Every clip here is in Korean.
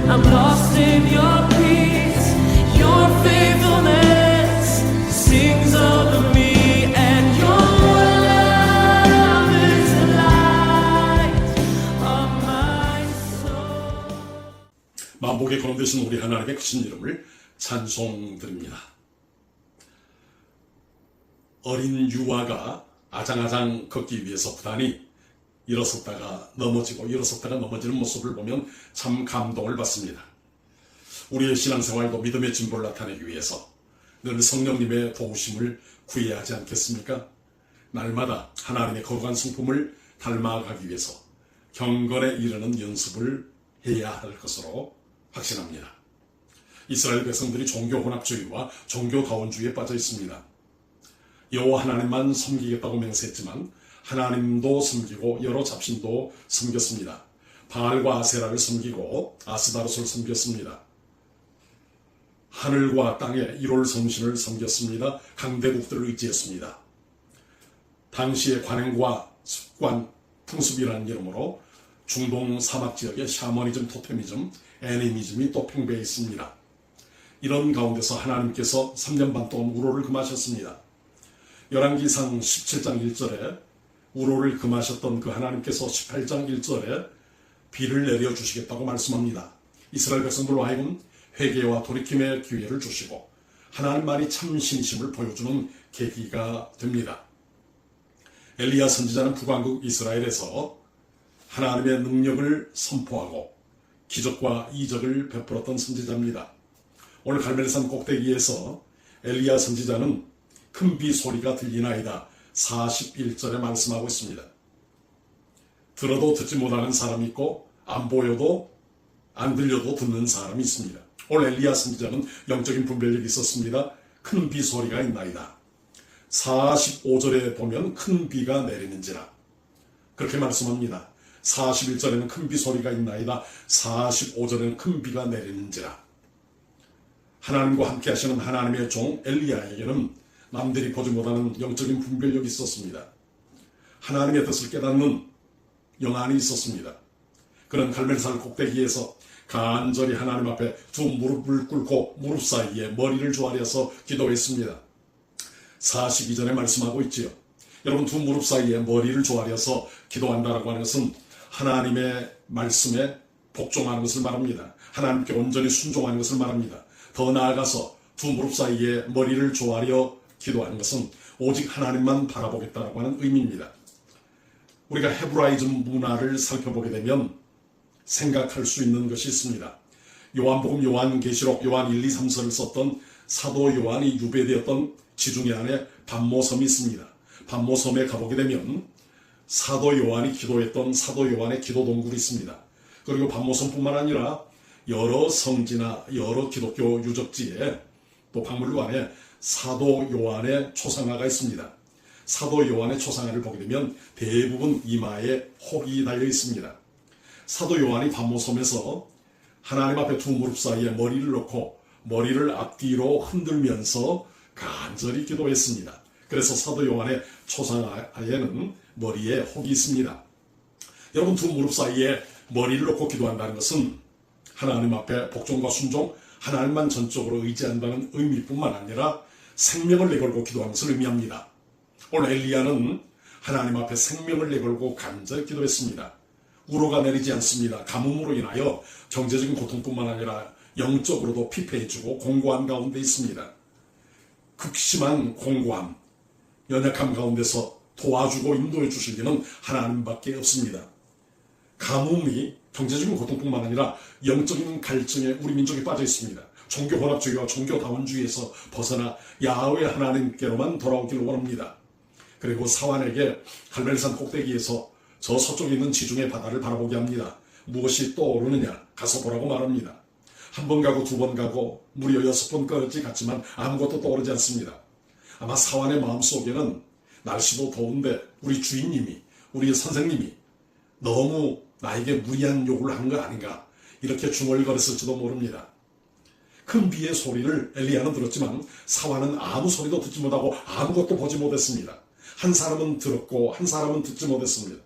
I'm lost in your peace. Your faithfulness sings over me, and your love is the light of my soul. 만복의 거룩 되신 우리 하나님의 크신 이름을 찬송드립니다. 어린 유아가 아장아장 걷기 위해서 부단히 일어섰다가 넘어지고 일어섰다가 넘어지는 모습을 보면 참 감동을 받습니다. 우리의 신앙생활도 믿음의 진보를 나타내기 위해서 늘 성령님의 도우심을 구해야 하지 않겠습니까? 날마다 하나님의 거룩한 성품을 닮아가기 위해서 경건에 이르는 연습을 해야 할 것으로 확신합니다. 이스라엘 백성들이 종교 혼합주의와 종교다원주의에 빠져 있습니다. 여호와 하나님만 섬기겠다고 맹세했지만 하나님도 섬기고 여러 잡신도 섬겼습니다. 바알과 아세라를 섬기고 아스다롯을 섬겼습니다. 하늘과 땅의 1월 성신을 섬겼습니다. 강대국들을 의지했습니다. 당시의 관행과 습관, 풍습이라는 이름으로 중동 사막 지역의 샤머니즘, 토테미즘, 애니미즘이 또 팽배해 있습니다. 이런 가운데서 하나님께서 3년 반 동안 우로를 금하셨습니다. 열왕기상 17장 1절에 우로를 금하셨던 그 하나님께서 18장 1절에 비를 내려주시겠다고 말씀합니다. 이스라엘 백성들로 하여금 회개와 돌이킴의 기회를 주시고 하나님만이 참 신이심을 보여주는 계기가 됩니다. 엘리야 선지자는 북왕국 이스라엘에서 하나님의 능력을 선포하고 기적과 이적을 베풀었던 선지자입니다. 오늘 갈멜산 꼭대기에서 엘리야 선지자는 큰 비 소리가 들리나이다 41절에 말씀하고 있습니다. 들어도 듣지 못하는 사람이 있고 안 보여도 안 들려도 듣는 사람이 있습니다. 오늘 엘리야 선지자는 영적인 분별력이 있었습니다. 큰 비 소리가 있나이다. 45절에 보면 큰 비가 내리는지라 그렇게 말씀합니다. 41절에는 큰 비 소리가 있나이다. 45절에는 큰 비가 내리는지라. 하나님과 함께 하시는 하나님의 종 엘리야에게는 남들이 보지 못하는 영적인 분별력이 있었습니다. 하나님의 뜻을 깨닫는 영안이 있었습니다. 그런 갈멜산 꼭대기에서 간절히 하나님 앞에 두 무릎을 꿇고 무릎 사이에 머리를 조아려서 기도했습니다. 42절에 말씀하고 있지요. 여러분, 두 무릎 사이에 머리를 조아려서 기도한다라고 하는 것은 하나님의 말씀에 복종하는 것을 말합니다. 하나님께 온전히 순종하는 것을 말합니다. 더 나아가서 두 무릎 사이에 머리를 조아려 기도하는 것은 오직 하나님만 바라보겠다라고 하는 의미입니다. 우리가 헤브라이즘 문화를 살펴보게 되면 생각할 수 있는 것이 있습니다. 요한복음, 요한계시록, 요한 1, 2, 3서를 썼던 사도 요한이 유배되었던 지중해 안에 반모섬이 있습니다. 반모섬에 가보게 되면 사도 요한이 기도했던 사도 요한의 기도 동굴이 있습니다. 그리고 반모섬뿐만 아니라 여러 성지나 여러 기독교 유적지에 또 박물관에 사도 요한의 초상화가 있습니다. 사도 요한의 초상화를 보게 되면 대부분 이마에 혹이 달려 있습니다. 사도 요한이 반모섬에서 하나님 앞에 두 무릎 사이에 머리를 놓고 머리를 앞뒤로 흔들면서 간절히 기도했습니다. 그래서 사도 요한의 초상화에는 머리에 혹이 있습니다. 여러분, 두 무릎 사이에 머리를 놓고 기도한다는 것은 하나님 앞에 복종과 순종, 하나님만 전적으로 의지한다는 의미뿐만 아니라 생명을 내걸고 기도하는 것을 의미합니다. 오늘 엘리야는 하나님 앞에 생명을 내걸고 간절히 기도했습니다. 우로가 내리지 않습니다. 가뭄으로 인하여 경제적인 고통뿐만 아니라 영적으로도 피폐해지고 공고한 가운데 있습니다. 극심한 공고함, 연약함 가운데서 도와주고 인도해 주실 이는 하나님밖에 없습니다. 가뭄이 경제적인 고통뿐만 아니라 영적인 갈증에 우리 민족이 빠져 있습니다. 종교 혼합주의와 종교다원주의에서 벗어나 야훼 하나님께로만 돌아오기를 원합니다. 그리고 사환에게 갈멜산 꼭대기에서 저 서쪽에 있는 지중해 바다를 바라보게 합니다. 무엇이 떠오르느냐? 가서 보라고 말합니다. 한 번 가고 두 번 가고 무려 6번까지 갔지만 아무것도 떠오르지 않습니다. 아마 사환의 마음속에는 날씨도 더운데 우리 주인님이, 우리 선생님이 너무 나에게 무리한 요구를 한 거 아닌가, 이렇게 중얼거렸을지도 모릅니다. 큰 비의 소리를 엘리야는 들었지만 사환은 아무 소리도 듣지 못하고 아무것도 보지 못했습니다. 한 사람은 들었고 한 사람은 듣지 못했습니다.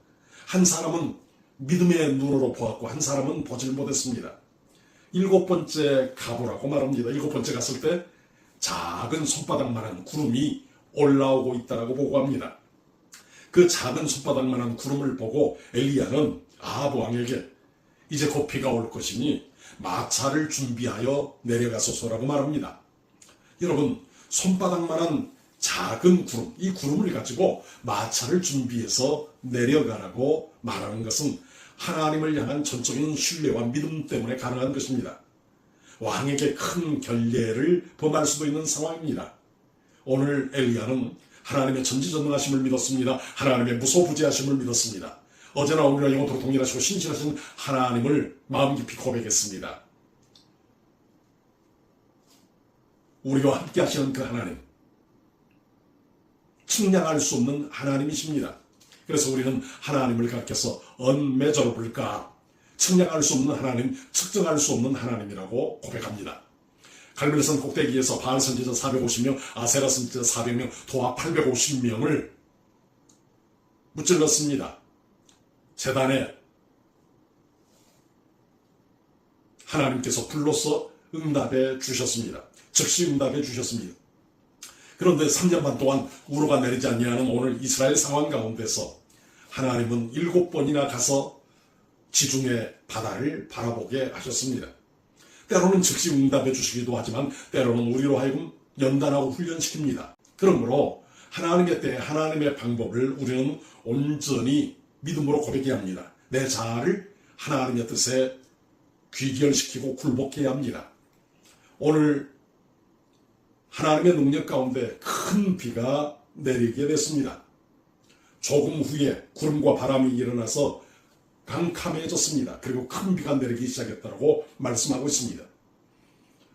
한 사람은 믿음의 눈으로 보았고 한 사람은 보질 못했습니다. 7번째 가보라고 말합니다. 7번째 갔을 때 작은 손바닥만한 구름이 올라오고 있다라고 보고합니다. 그 작은 손바닥만한 구름을 보고 엘리야는 아합 왕에게 이제 곧 비가 올 것이니 마차를 준비하여 내려가소서라고 말합니다. 여러분, 손바닥만한 작은 구름, 이 구름을 가지고 마차를 준비해서 내려가라고 말하는 것은 하나님을 향한 전적인 신뢰와 믿음 때문에 가능한 것입니다. 왕에게 큰 결례를 범할 수도 있는 상황입니다. 오늘 엘리야는 하나님의 전지전능하심을 믿었습니다. 하나님의 무소부재하심을 믿었습니다. 어제나 오늘이나 영원토록 동일하시고 신실하신 하나님을 마음 깊이 고백했습니다. 우리와 함께 하시는 그 하나님, 측량할 수 없는 하나님이십니다. 그래서 우리는 하나님을 가르쳐서 unmeasurable가 측량할 수 없는 하나님, 측정할 수 없는 하나님이라고 고백합니다. 갈멜산 꼭대기에서 바알 선지자 450명, 아세라 선지자 400명, 도합 850명을 무찔렀습니다. 제단에 하나님께서 불로서 응답해 주셨습니다. 즉시 응답해 주셨습니다. 그런데 3년 반 동안 우로가 내리지 아니하는 오늘 이스라엘 상황 가운데서 하나님은 7번이나 가서 지중해 바다를 바라보게 하셨습니다. 때로는 즉시 응답해 주시기도 하지만 때로는 우리로 하여금 연단하고 훈련시킵니다. 그러므로 하나님의 때 하나님의 방법을 우리는 온전히 믿음으로 고백해야 합니다. 내 자아를 하나님의 뜻에 귀결시키고 굴복해야 합니다. 오늘 하나님의 능력 가운데 큰 비가 내리게 됐습니다. 조금 후에 구름과 바람이 일어나서 캄캄해졌습니다. 그리고 큰 비가 내리기 시작했다고 말씀하고 있습니다.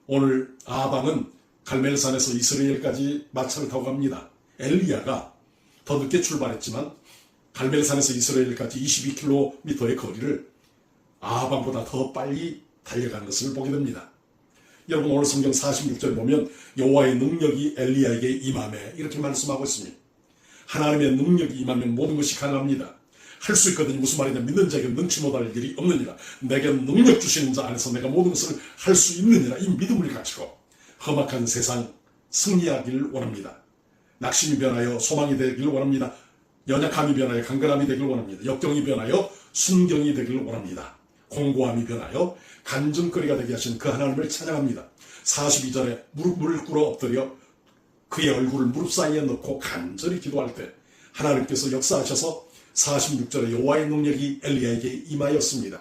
오늘 아합은 갈멜산에서 이스라엘까지 마차를 타고 갑니다. 엘리야가 더 늦게 출발했지만 갈멜산에서 이스라엘까지 22km의 거리를 아합보다 더 빨리 달려간 것을 보게 됩니다. 여러분, 오늘 성경 46절에 보면 여호와의 능력이 엘리야에게 임하매 이렇게 말씀하고 있습니다. 하나님의 능력이 임하면 모든 것이 가능합니다. 할 수 있거든요. 무슨 말이냐, 믿는 자에게 능치 못할 일이 없느니라. 내게 능력 주시는 자 안에서 내가 모든 것을 할 수 있느니라. 이 믿음을 가지고 험악한 세상 승리하기를 원합니다. 낙심이 변하여 소망이 되기를 원합니다. 연약함이 변하여 강건함이 되기를 원합니다. 역경이 변하여 순경이 되기를 원합니다. 공고함이 변하여 간증거리가 되게 하신 그 하나님을 찬양합니다. 42절에 무릎을 꿇어 엎드려 그의 얼굴을 무릎 사이에 넣고 간절히 기도할 때 하나님께서 역사하셔서 46절에 여호와의 능력이 엘리야에게 임하였습니다.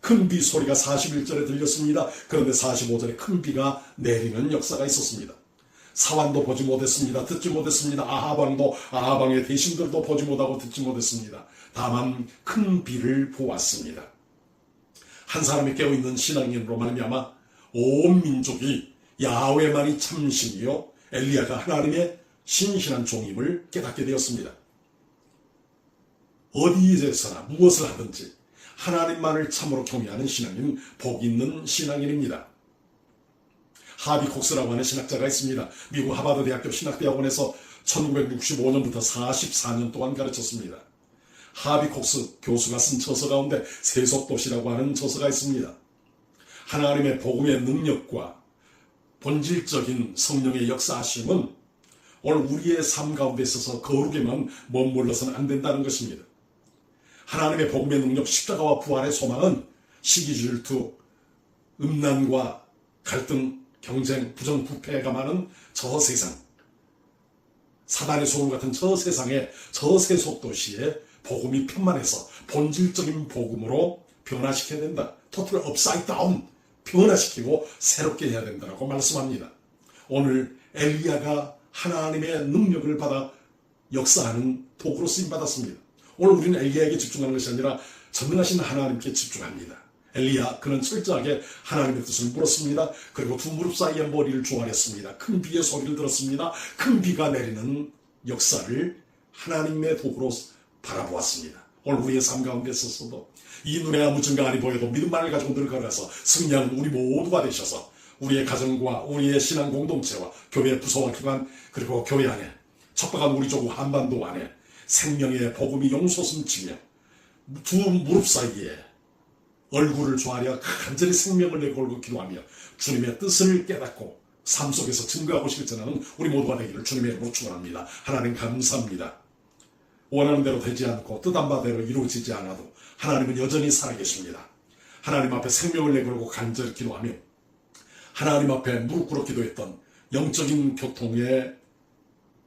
큰 비 소리가 41절에 들렸습니다. 그런데 45절에 큰 비가 내리는 역사가 있었습니다. 사환도 보지 못했습니다. 듣지 못했습니다. 아하방도 아하방의 대신들도 보지 못하고 듣지 못했습니다. 다만 큰 비를 보았습니다. 한 사람이 깨어있는 신앙인으로 말미암아 온 민족이 야훼만이 참신이요 엘리야가 하나님의 신실한 종임을 깨닫게 되었습니다. 어디에서나 무엇을 하든지 하나님만을 참으로 경외하는 신앙인은 복 있는 신앙인입니다. 하비 콕스라고 하는 신학자가 있습니다. 미국 하버드 대학교 신학대학원에서 1965년부터 44년 동안 가르쳤습니다. 하비 콕스 교수가 쓴 저서 가운데 세속도시라고 하는 저서가 있습니다. 하나님의 복음의 능력과 본질적인 성령의 역사하심은 오늘 우리의 삶 가운데 있어서 거룩에만 머물러서는 안 된다는 것입니다. 하나님의 복음의 능력, 십자가와 부활의 소망은 시기 질투, 음란과 갈등, 경쟁, 부정부패가 많은 저 세상, 사단의 소금 같은 저 세상의 저 세속도시에 복음이 편만해서 본질적인 복음으로 변화시켜야 된다. 토탈 업사이드 다운, 변화시키고 새롭게 해야 된다고 말씀합니다. 오늘 엘리야가 하나님의 능력을 받아 역사하는 도구로 쓰임받았습니다. 오늘 우리는 엘리야에게 집중하는 것이 아니라 전능하신 하나님께 집중합니다. 엘리야, 그는 철저하게 하나님의 뜻을 물었습니다. 그리고 두 무릎 사이에 머리를 조아렸습니다. 큰 비의 소리를 들었습니다. 큰 비가 내리는 역사를 하나님의 도구로 바라보았습니다. 오늘 우리의 삶 가운데 있어서도 이 눈에 아무 증거 아니 보여도 믿음만을 가지고 늘 걸어가서 승리하는 우리 모두가 되셔서 우리의 가정과 우리의 신앙 공동체와 교회 부서와 기관 그리고 교회 안에 척박한 우리 조국 한반도 안에 생명의 복음이 용솟음치며 두 무릎 사이에 얼굴을 조아려 간절히 생명을 내걸고 기도하며 주님의 뜻을 깨닫고 삶 속에서 증거하고 실천하는 우리 모두가 되기를 주님의 이름으로 축원합니다. 하나님 감사합니다. 원하는 대로 되지 않고 뜻한 바대로 이루어지지 않아도 하나님은 여전히 살아계십니다. 하나님 앞에 생명을 내걸고 간절히 기도하며 하나님 앞에 무릎 꿇어 기도했던 영적인 교통의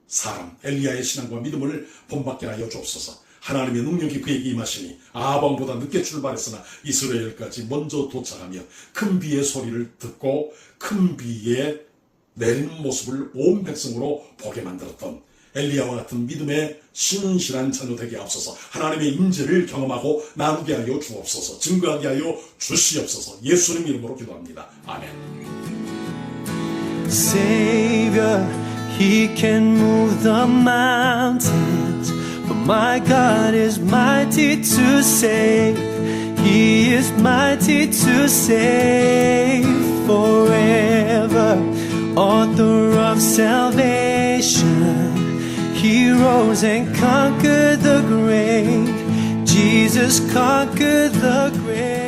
사람 엘리야의 신앙과 믿음을 본받게 하여 주옵소서. 하나님의 능력이 그에게 임하시니 아방보다 늦게 출발했으나 이스라엘까지 먼저 도착하며 큰 비의 소리를 듣고 큰 비에 내리는 모습을 온 백성으로 보게 만들었던 엘리야와 같은 믿음의 신실한 자녀 되게 하옵소서. 하나님의 임재를 경험하고 나누게 하여 주옵소서. 증거하게 하여 주시옵소서. 예수님 이름으로 기도합니다. 아멘. Savior, He can move the mountains, but my God is mighty to save. He is mighty to save forever. Author of salvation, He rose and conquered the grave. Jesus conquered the grave.